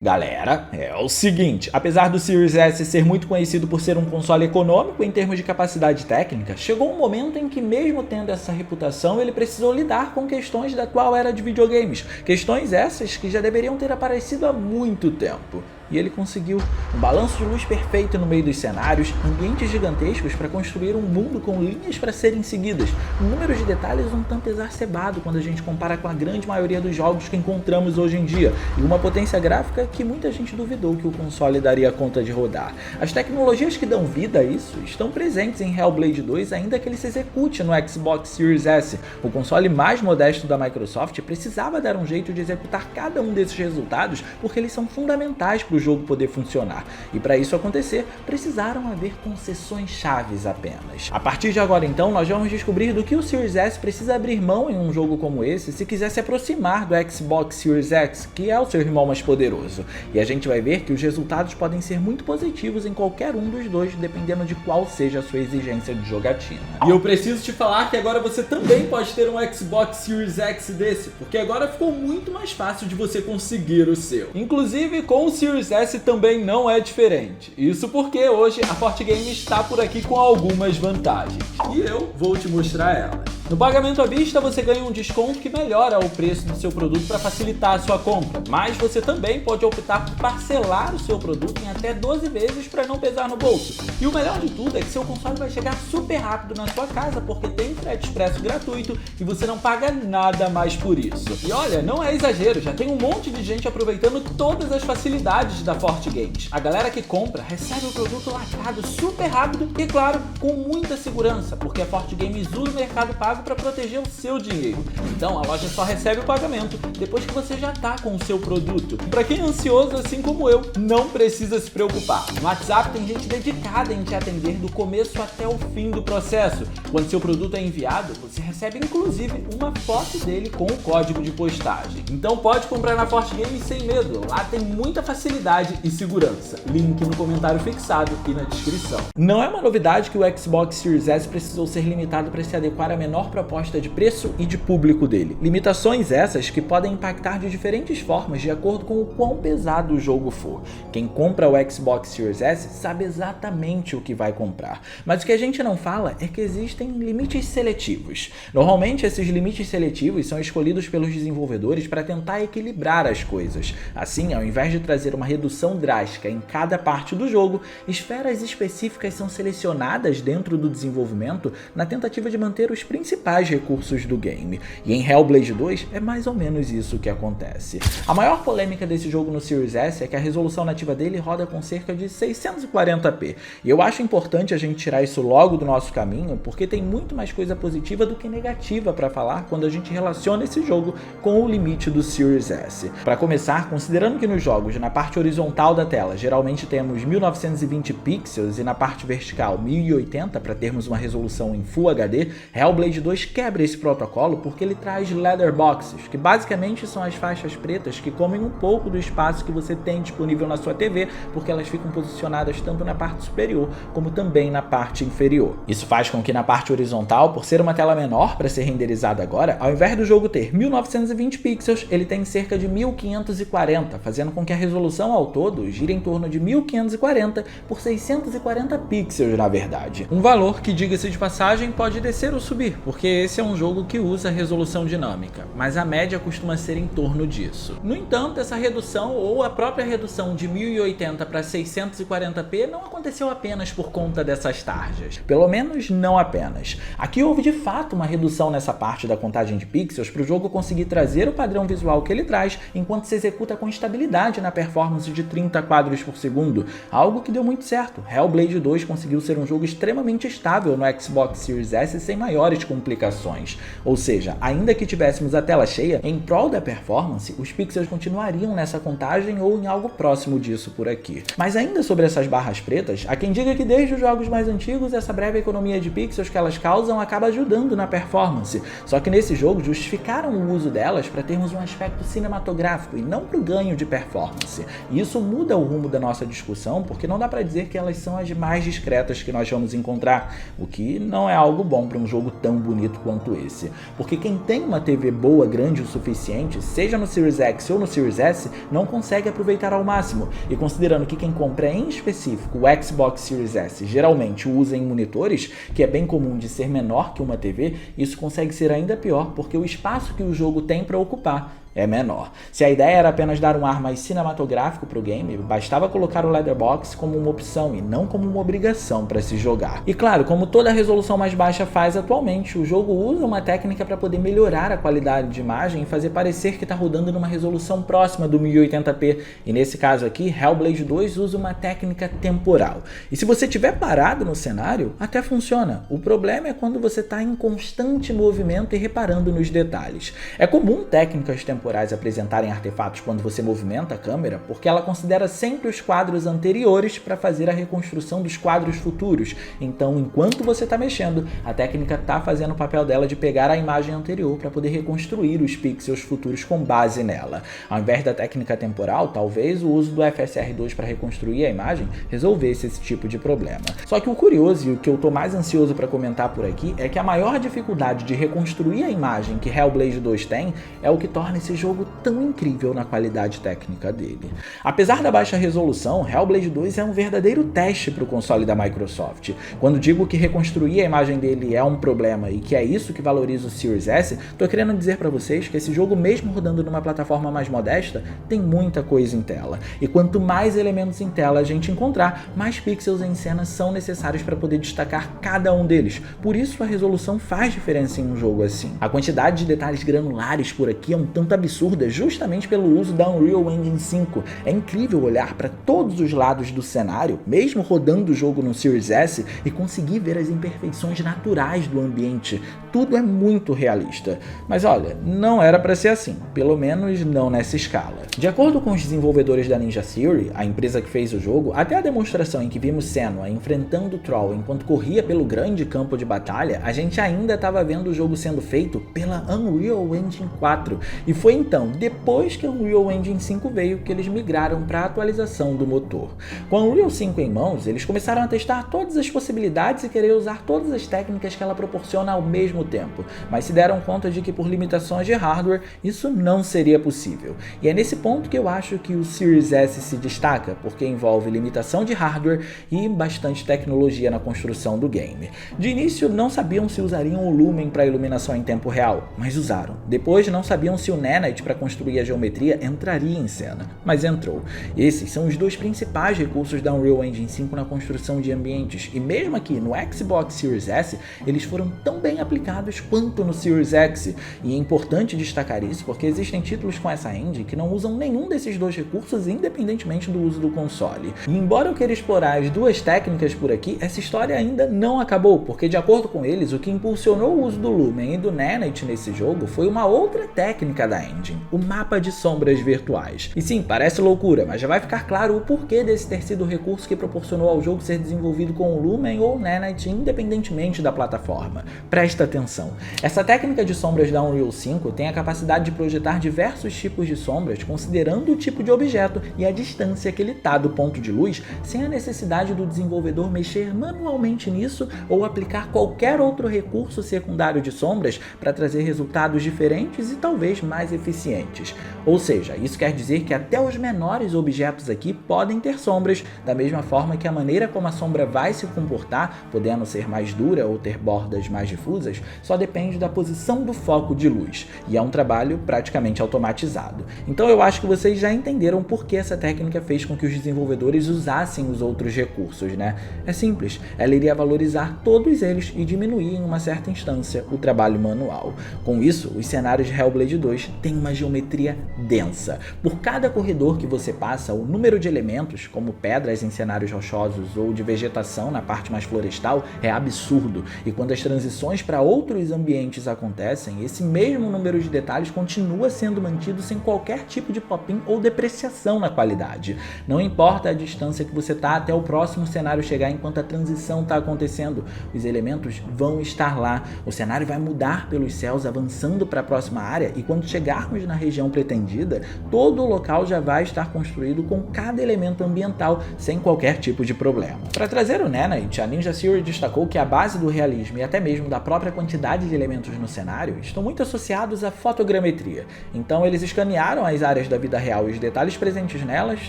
Galera, é o seguinte, apesar do Series S ser muito conhecido por ser um console econômico em termos de capacidade técnica, chegou um momento em que mesmo tendo essa reputação, ele precisou lidar com questões da atual era de videogames, questões essas que já deveriam ter aparecido há muito tempo. E ele conseguiu um balanço de luz perfeito no meio dos cenários, ambientes gigantescos para construir um mundo com linhas para serem seguidas, um número de detalhes um tanto exacerbado quando a gente compara com a grande maioria dos jogos que encontramos hoje em dia, e uma potência gráfica que muita gente duvidou que o console daria conta de rodar. As tecnologias que dão vida a isso estão presentes em Hellblade 2, ainda que ele se execute no Xbox Series S. O console mais modesto da Microsoft precisava dar um jeito de executar cada um desses resultados, porque eles são fundamentais para o jogo poder funcionar, e para isso acontecer, precisaram haver concessões chaves apenas. A partir de agora então, nós vamos descobrir do que o Series S precisa abrir mão em um jogo como esse se quiser se aproximar do Xbox Series X, que é o seu irmão mais poderoso. E a gente vai ver que os resultados podem ser muito positivos em qualquer um dos dois, dependendo de qual seja a sua exigência de jogatina. E eu preciso te falar que agora você também pode ter um Xbox Series X desse, porque agora ficou muito mais fácil de você conseguir o seu. Inclusive com o Series S também não é diferente. Isso porque hoje a Forte Game está por aqui com algumas vantagens. E eu vou te mostrar elas. No pagamento à vista você ganha um desconto que melhora o preço do seu produto para facilitar a sua compra, mas você também pode optar por parcelar o seu produto em até 12 vezes para não pesar no bolso. E o melhor de tudo é que seu console vai chegar super rápido na sua casa porque tem frete expresso gratuito e você não paga nada mais por isso. E olha, não é exagero, já tem um monte de gente aproveitando todas as facilidades da Forte Games. A galera que compra recebe o produto lacrado super rápido e, claro, com muita segurança, porque a Forte Games usa o Mercado Pago para proteger o seu dinheiro. Então a loja só recebe o pagamento depois que você já está com o seu produto. Para quem é ansioso assim como eu, não precisa se preocupar. No WhatsApp tem gente dedicada em te atender do começo até o fim do processo. Quando seu produto é enviado, você recebe inclusive uma foto dele com o código de postagem. Então pode comprar na Forte Games sem medo. Lá tem muita facilidade e segurança. Link no comentário fixado e na descrição. Não é uma novidade que o Xbox Series S precisou ser limitado para se adequar à menor proposta de preço e de público dele. Limitações essas que podem impactar de diferentes formas de acordo com o quão pesado o jogo for. Quem compra o Xbox Series S sabe exatamente o que vai comprar. Mas o que a gente não fala é que existem limites seletivos. Normalmente esses limites seletivos são escolhidos pelos desenvolvedores para tentar equilibrar as coisas. Assim, ao invés de trazer uma redução drástica em cada parte do jogo, esferas específicas são selecionadas dentro do desenvolvimento na tentativa de manter os principais recursos do game. E em Hellblade 2 é mais ou menos isso que acontece. A maior polêmica desse jogo no Series S é que a resolução nativa dele roda com cerca de 640p. E eu acho importante a gente tirar isso logo do nosso caminho, porque tem muito mais coisa positiva do que negativa para falar quando a gente relaciona esse jogo com o limite do Series S. Para começar, considerando que nos jogos, na parte horizontal da tela, geralmente temos 1920 pixels e na parte vertical 1080 para termos uma resolução em Full HD, Hellblade 2 quebra esse protocolo porque ele traz letterboxes, que basicamente são as faixas pretas que comem um pouco do espaço que você tem disponível na sua TV, porque elas ficam posicionadas tanto na parte superior como também na parte inferior. Isso faz com que na parte horizontal, por ser uma tela menor para ser renderizada agora, ao invés do jogo ter 1920 pixels, ele tem cerca de 1540, fazendo com que a resolução ao todo gire em torno de 1540 por 640 pixels na verdade. Um valor que, diga-se de passagem, pode descer ou subir, porque esse é um jogo que usa resolução dinâmica, mas a média costuma ser em torno disso. No entanto, essa redução ou a própria redução de 1080 para 640p não aconteceu apenas por conta dessas tarjas. Pelo menos não apenas. Aqui houve de fato uma redução nessa parte da contagem de pixels para o jogo conseguir trazer o padrão visual que ele traz enquanto se executa com estabilidade na performance de 30 quadros por segundo, algo que deu muito certo. Hellblade 2 conseguiu ser um jogo extremamente estável no Xbox Series S sem maiores complicações. Ou seja, ainda que tivéssemos a tela cheia, em prol da performance, os pixels continuariam nessa contagem ou em algo próximo disso por aqui. Mas ainda sobre essas barras pretas, há quem diga que desde os jogos mais antigos, essa breve economia de pixels que elas causam acaba ajudando na performance. Só que nesse jogo justificaram o uso delas para termos um aspecto cinematográfico e não para o ganho de performance. E isso muda o rumo da nossa discussão, porque não dá para dizer que elas são as mais discretas que nós vamos encontrar, o que não é algo bom para um jogo tão bonito bonito quanto esse. Porque quem tem uma TV boa, grande o suficiente, seja no Series X ou no Series S, não consegue aproveitar ao máximo. E considerando que quem compra em específico o Xbox Series S geralmente o usa em monitores, que é bem comum de ser menor que uma TV, isso consegue ser ainda pior porque o espaço que o jogo tem para ocupar é menor. Se a ideia era apenas dar um ar mais cinematográfico para o game, bastava colocar o Letterbox como uma opção e não como uma obrigação para se jogar. E claro, como toda resolução mais baixa faz atualmente, o jogo usa uma técnica para poder melhorar a qualidade de imagem e fazer parecer que está rodando numa resolução próxima do 1080p, e nesse caso aqui, Hellblade 2 usa uma técnica temporal. E se você estiver parado no cenário, até funciona. O problema é quando você está em constante movimento e reparando nos detalhes. É comum técnicas temporais apresentarem artefatos quando você movimenta a câmera, porque ela considera sempre os quadros anteriores para fazer a reconstrução dos quadros futuros. Então, enquanto você está mexendo, a técnica está fazendo o papel dela de pegar a imagem anterior para poder reconstruir os pixels futuros com base nela. Ao invés da técnica temporal, talvez o uso do FSR2 para reconstruir a imagem resolvesse esse tipo de problema. Só que o curioso e o que eu estou mais ansioso para comentar por aqui é que a maior dificuldade de reconstruir a imagem que Hellblade 2 tem é o que torna esse jogo tão incrível na qualidade técnica dele. Apesar da baixa resolução, Hellblade 2 é um verdadeiro teste para o console da Microsoft. Quando digo que reconstruir a imagem dele é um problema e que é isso que valoriza o Series S, tô querendo dizer para vocês que esse jogo, mesmo rodando numa plataforma mais modesta, tem muita coisa em tela. E quanto mais elementos em tela a gente encontrar, mais pixels em cena são necessários para poder destacar cada um deles. Por isso a resolução faz diferença em um jogo assim. A quantidade de detalhes granulares por aqui é um tanto absurda justamente pelo uso da Unreal Engine 5. É incrível olhar para todos os lados do cenário, mesmo rodando o jogo no Series S, e conseguir ver as imperfeições naturais do ambiente. Tudo é muito realista. Mas olha, não era para ser assim, pelo menos não nessa escala. De acordo com os desenvolvedores da Ninja Theory, a empresa que fez o jogo, até a demonstração em que vimos Senua enfrentando o Troll enquanto corria pelo grande campo de batalha, a gente ainda estava vendo o jogo sendo feito pela Unreal Engine 4. E foi então, depois que a Unreal Engine 5 veio, que eles migraram para a atualização do motor. Com a Unreal 5 em mãos, eles começaram a testar todas as possibilidades e querer usar todas as técnicas que ela proporciona ao mesmo tempo, mas se deram conta de que por limitações de hardware, isso não seria possível. E é nesse ponto que eu acho que o Series S se destaca, porque envolve limitação de hardware e bastante tecnologia na construção do game. De início, não sabiam se usariam o Lumen para iluminação em tempo real, mas usaram. Depois, não sabiam se o Nanite para construir a geometria entraria em cena, mas entrou. Esses são os dois principais recursos da Unreal Engine 5 na construção de ambientes, e mesmo aqui no Xbox Series S, eles foram tão bem aplicados quanto no Series X, e é importante destacar isso porque existem títulos com essa engine que não usam nenhum desses dois recursos independentemente do uso do console. E embora eu queira explorar as duas técnicas por aqui, essa história ainda não acabou, porque de acordo com eles, o que impulsionou o uso do Lumen e do Nanite nesse jogo foi uma outra técnica da engine, o mapa de sombras virtuais. E sim, parece loucura, mas já vai ficar claro o porquê desse ter sido o recurso que proporcionou ao jogo ser desenvolvido com o Lumen ou o Nanite independentemente da plataforma. Presta atenção, essa técnica de sombras da Unreal 5 tem a capacidade de projetar diversos tipos de sombras considerando o tipo de objeto e a distância que ele está do ponto de luz, sem a necessidade do desenvolvedor mexer manualmente nisso ou aplicar qualquer outro recurso secundário de sombras para trazer resultados diferentes e talvez mais eficientes. Ou seja, isso quer dizer que até os menores objetos aqui podem ter sombras, da mesma forma que a maneira como a sombra vai se comportar, podendo ser mais dura ou ter bordas mais difusas, só depende da posição do foco de luz, e é um trabalho praticamente automatizado. Então eu acho que vocês já entenderam por que essa técnica fez com que os desenvolvedores usassem os outros recursos, né? É simples, ela iria valorizar todos eles e diminuir em uma certa instância o trabalho manual. Com isso, os cenários de Hellblade 2 têm uma geometria densa. Por cada corredor que você passa, o número de elementos, como pedras em cenários rochosos ou de vegetação na parte mais florestal, é absurdo. E quando as transições para outros ambientes acontecem, esse mesmo número de detalhes continua sendo mantido sem qualquer tipo de pop-in ou depreciação na qualidade. Não importa a distância que você está até o próximo cenário chegar enquanto a transição está acontecendo, os elementos vão estar lá. O cenário vai mudar pelos céus avançando para a próxima área e quando chegar chegarmos na região pretendida, todo o local já vai estar construído com cada elemento ambiental, sem qualquer tipo de problema. Para trazer o Nanite, a Ninja Theory destacou que a base do realismo e até mesmo da própria quantidade de elementos no cenário estão muito associados à fotogrametria. Então eles escanearam as áreas da vida real e os detalhes presentes nelas,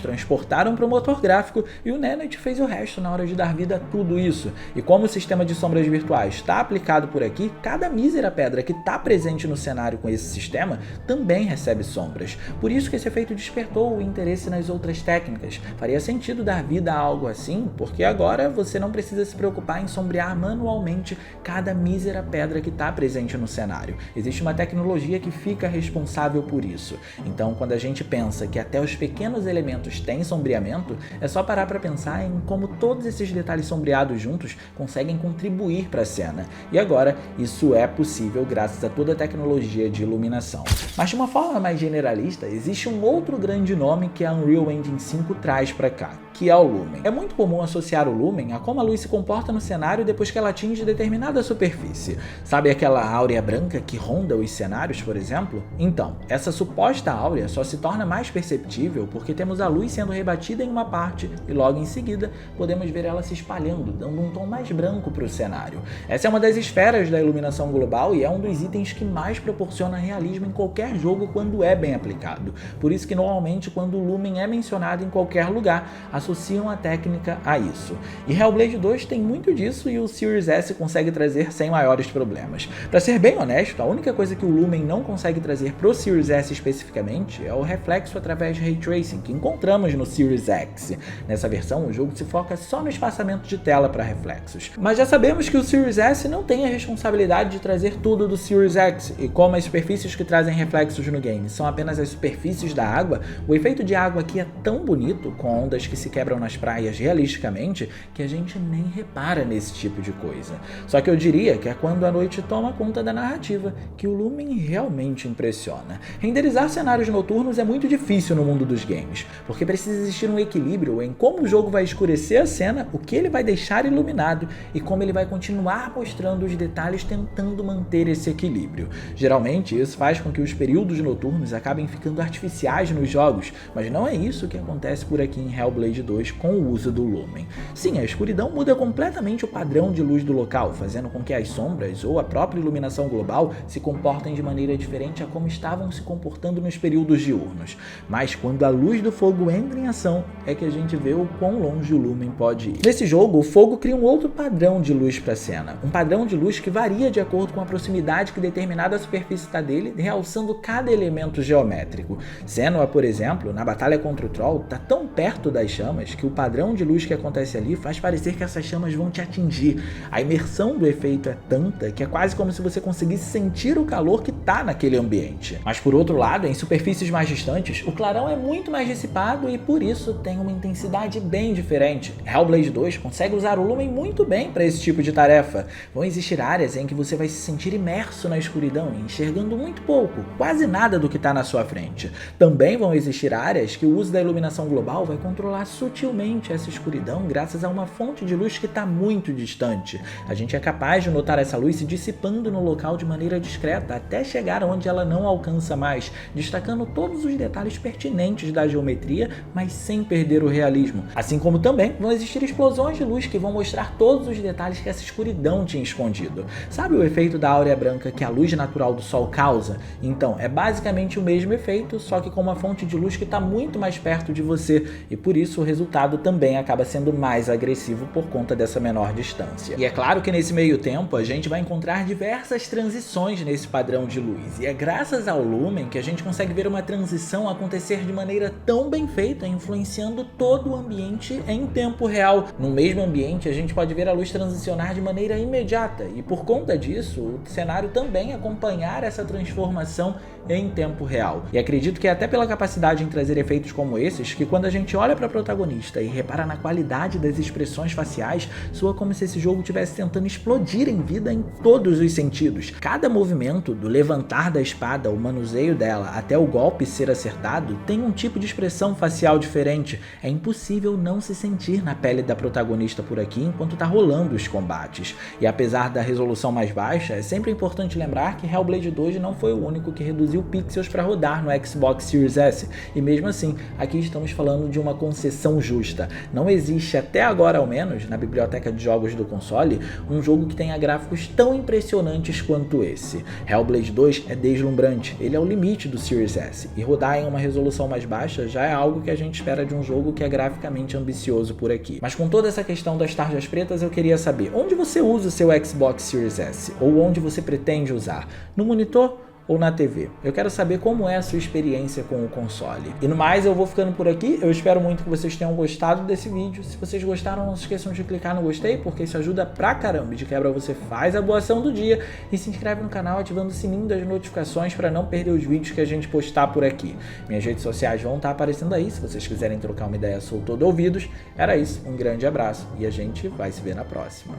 transportaram para o motor gráfico e o Nanite fez o resto na hora de dar vida a tudo isso. E como o sistema de sombras virtuais está aplicado por aqui, cada mísera pedra que está presente no cenário com esse sistema também recebe sombras. Por isso que esse efeito despertou o interesse nas outras técnicas. Faria sentido dar vida a algo assim, porque agora você não precisa se preocupar em sombrear manualmente cada mísera pedra que está presente no cenário. Existe uma tecnologia que fica responsável por isso. Então, quando a gente pensa que até os pequenos elementos têm sombreamento, é só parar para pensar em como todos esses detalhes sombreados juntos conseguem contribuir para a cena. E agora, isso é possível graças a toda a tecnologia de iluminação. Mas de uma forma mais generalista, existe um outro grande nome que a Unreal Engine 5 traz para cá, que é o Lumen. É muito comum associar o Lumen a como a luz se comporta no cenário depois que ela atinge determinada superfície. Sabe aquela áurea branca que ronda os cenários, por exemplo? Então, essa suposta áurea só se torna mais perceptível porque temos a luz sendo rebatida em uma parte e logo em seguida podemos ver ela se espalhando, dando um tom mais branco para o cenário. Essa é uma das esferas da iluminação global e é um dos itens que mais proporciona realismo em qualquer jogo quando é bem aplicado. Por isso que normalmente quando o Lumen é mencionado em qualquer lugar, associam a técnica a isso. E Hellblade 2 tem muito disso e o Series S consegue trazer sem maiores problemas. Para ser bem honesto, a única coisa que o Lumen não consegue trazer pro Series S especificamente é o reflexo através de Ray Tracing, que encontramos no Series X. Nessa versão, o jogo se foca só no espaçamento de tela para reflexos. Mas já sabemos que o Series S não tem a responsabilidade de trazer tudo do Series X, e como as superfícies que trazem reflexos no game são apenas as superfícies da água, o efeito de água aqui é tão bonito, com ondas que se quebram nas praias realisticamente, que a gente nem repara nesse tipo de coisa. Só que eu diria que é quando a noite toma conta da narrativa que o Lumen realmente impressiona. Renderizar cenários noturnos é muito difícil no mundo dos games, porque precisa existir um equilíbrio em como o jogo vai escurecer a cena, o que ele vai deixar iluminado e como ele vai continuar mostrando os detalhes tentando manter esse equilíbrio. Geralmente isso faz com que os períodos noturnos acabem ficando artificiais nos jogos, mas não é isso que acontece por aqui em Hellblade 2 com o uso do Lumen. Sim, a escuridão muda completamente o padrão de luz do local, fazendo com que as sombras ou a própria iluminação global se comportem de maneira diferente a como estavam se comportando nos períodos diurnos. Mas quando a luz do fogo entra em ação, é que a gente vê o quão longe o Lumen pode ir. Nesse jogo, o fogo cria um outro padrão de luz para a cena, um padrão de luz que varia de acordo com a proximidade que determinada superfície está dele, realçando cada elemento geométrico. Senua, por exemplo, na batalha contra o Troll, está tão perto das chamas que o padrão de luz que acontece ali faz parecer que essas chamas vão te atingir. A imersão do efeito é tanta que é quase como se você conseguisse sentir o calor que está naquele ambiente. Mas por outro lado, em superfícies mais distantes, o clarão é muito mais dissipado e por isso tem uma intensidade bem diferente. Hellblade 2 consegue usar o Lumen muito bem para esse tipo de tarefa. Vão existir áreas em que você vai se sentir imerso na escuridão e enxergando muito pouco, quase nada do que está na sua frente. Também vão existir áreas que o uso da iluminação global vai controlar sutilmente essa escuridão graças a uma fonte de luz que está muito distante. A gente é capaz de notar essa luz se dissipando no local de maneira discreta até chegar onde ela não alcança mais, destacando todos os detalhes pertinentes da geometria, mas sem perder o realismo. Assim como também vão existir explosões de luz que vão mostrar todos os detalhes que essa escuridão tinha escondido. Sabe o efeito da áurea branca que a luz natural do sol causa? Então, é basicamente o mesmo efeito, só que com uma fonte de luz que está muito mais perto de você, e por isso o resultado também acaba sendo mais agressivo por conta dessa menor distância. E é claro que nesse meio tempo a gente vai encontrar diversas transições nesse padrão de luz, e é graças ao Lumen que a gente consegue ver uma transição acontecer de maneira tão bem feita, influenciando todo o ambiente em tempo real. No mesmo ambiente a gente pode ver a luz transicionar de maneira imediata, e por conta disso o cenário também acompanhar essa transformação em tempo real. E acredito que é até pela capacidade em trazer efeitos como esses que quando a gente olha para a protagonista e repara na qualidade das expressões faciais, soa como se esse jogo estivesse tentando explodir em vida em todos os sentidos. Cada movimento, do levantar da espada ao manuseio dela até o golpe ser acertado, tem um tipo de expressão facial diferente. É impossível não se sentir na pele da protagonista por aqui enquanto tá rolando os combates. E apesar da resolução mais baixa, é sempre importante lembrar que Hellblade 2 não foi o único que reduziu pixels para rodar no Xbox Series S. E mesmo assim, aqui estamos falando de uma concessão justa. Não existe, até agora ao menos, na biblioteca de jogos do console, um jogo que tenha gráficos tão impressionantes quanto esse. Hellblade 2 é deslumbrante, ele é o limite do Series S, e rodar em uma resolução mais baixa já é algo que a gente espera de um jogo que é graficamente ambicioso por aqui. Mas com toda essa questão das tarjas pretas, eu queria saber, onde você usa o seu Xbox Series S? Ou onde você pretende usar? No monitor ou na TV? Eu quero saber como é a sua experiência com o console. E no mais, eu vou ficando por aqui. Eu espero muito que vocês tenham gostado desse vídeo. Se vocês gostaram, não se esqueçam de clicar no gostei, porque isso ajuda pra caramba. De quebra, você faz a boa ação do dia e se inscreve no canal ativando o sininho das notificações para não perder os vídeos que a gente postar por aqui. Minhas redes sociais vão estar aparecendo aí, se vocês quiserem trocar uma ideia, sou todo ouvidos. Era isso, um grande abraço e a gente vai se ver na próxima.